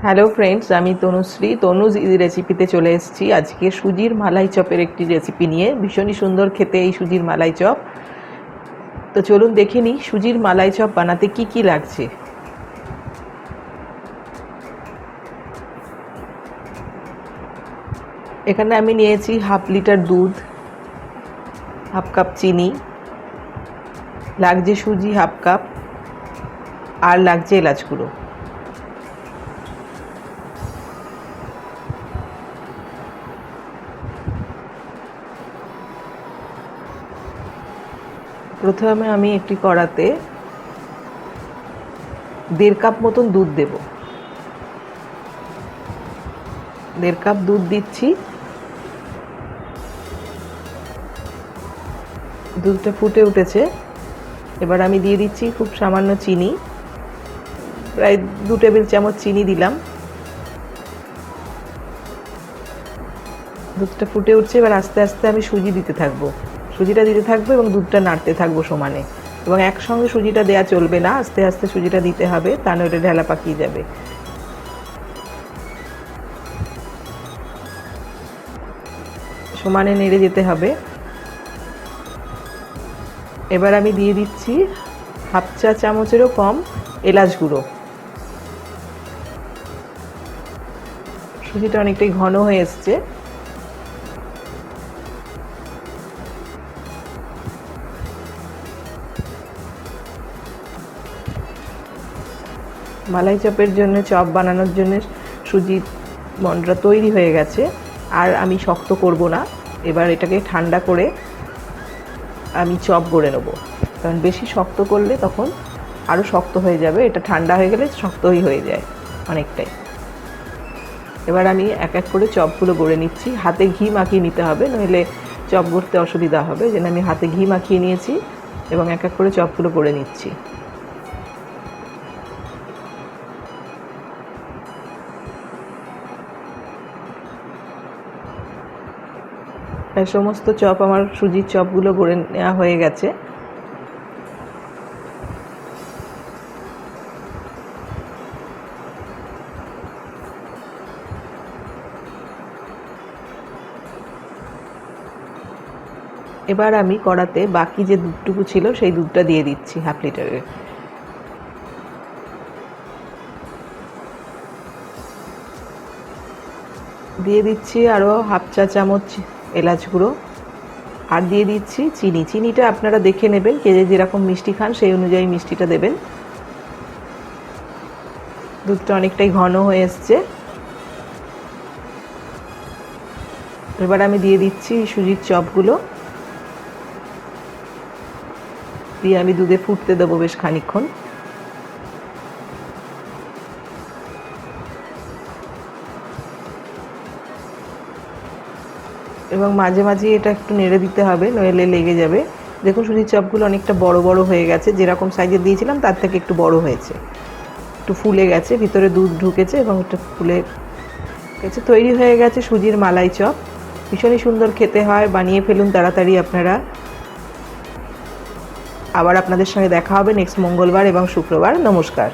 Hello friends, আমি Tanushree Tanuj easy রেসিপিতে চলে এসেছি। আজকে সুজির মালাই চপের একটি রেসিপি নিয়ে। ভীষণই সুন্দর খেতে এই সুজির মালাই চপ। তো চলুন দেখে নিই সুজির মালাই চপ বানাতে কি কি লাগছে। এখানে আমি নিয়েছি হাফ লিটার দুধ, হাফ কাপ চিনি, লাগছে সুজি হাফ কাপ, আর লাগছে এলাচ গুঁড়ো। প্রথমে আমি একটি কড়াতে 1.5 কাপ মতন দুধ দেব। 1.5 কাপ দুধ দিচ্ছি। দুধটা ফুটে উঠেছে। এবার আমি দিয়ে দিচ্ছি খুব সামান্য চিনি, প্রায় 2 টেবিল চামচ চিনি দিলাম। দুধটা ফুটে উঠছে। এবার আস্তে আস্তে আমি সুজি দিতে থাকবো। সুজিটা দিতে থাকবো এবং দুধটা নাড়তে থাকবো সমানে। এবং একসঙ্গে সুজিটা দেওয়া চলবে না, আস্তে আস্তে সুজিটা দিতে হবে, তা নইলে ঢেলা পাকিয়ে যাবে। সমানে নেড়ে যেতে হবে। এবার আমি দিয়ে দিচ্ছি হাফ চা চামচেরও কম এলাচ গুঁড়ো। সুজিটা অনেকটাই ঘন হয়ে এসছে। মালাই চপের জন্য, চপ বানানোর জন্য সুজির মন্ডটা তৈরি হয়ে গেছে। আর আমি শক্ত করব না। এবার এটাকে ঠান্ডা করে আমি চপ গড়ে নেব, কারণ বেশি শক্ত করলে তখন আরও শক্ত হয়ে যাবে। এটা ঠান্ডা হয়ে গেলে শক্তই হয়ে যায় অনেকটাই। এবার আমি এক এক করে চপগুলো গড়ে নিচ্ছি। হাতে ঘি মাখিয়ে নিতে হবে, নইলে চপ গড়তে অসুবিধা হবে। যেন আমি হাতে ঘি মাখিয়ে নিয়েছি এবং এক এক করে চপগুলো গড়ে নিচ্ছি। সমস্ত চপ আমার সুজির চপগুলো গড়ে নেওয়া হয়ে গেছে। এবার আমি কড়াতে বাকি যে দুধটুকু ছিল সেই দুধটা দিয়ে দিচ্ছি হাফ লিটারের। দিয়ে দিচ্ছি আরও হাফ চা চামচ এলাচ গুঁড়ো, আর দিয়ে দিচ্ছি চিনি। চিনিটা আপনারা দেখে নেবেন, কে যেরকম মিষ্টি খান সেই অনুযায়ী মিষ্টিটা দেবেন। দুধটা অনেকটাই ঘন হয়ে এসছে। এবার আমি দিয়ে দিচ্ছি সুজির চপগুলো, দিয়ে আমি দুধে ফুটতে দেবো বেশ খানিকক্ষণ। এবং মাঝে মাঝে এটা একটু নেড়ে দিতে হবে, নইলে লেগে যাবে। দেখুন সুজির চপগুলো অনেকটা বড় বড় হয়ে গেছে, যেরকম সাইজের দিয়েছিলাম তার থেকে একটু বড় হয়েছে, একটু ফুলে গেছে, ভিতরে দুধ ঢুকেছে এবং একটু ফুলে গেছে। তৈরি হয়ে গেছে সুজির মালাই চপ। ভীষণই সুন্দর খেতে হয়, বানিয়ে ফেলুন তাড়াতাড়ি আপনারা। আবার আপনাদের সঙ্গে দেখা হবে নেক্সট মঙ্গলবার এবং শুক্রবার। নমস্কার।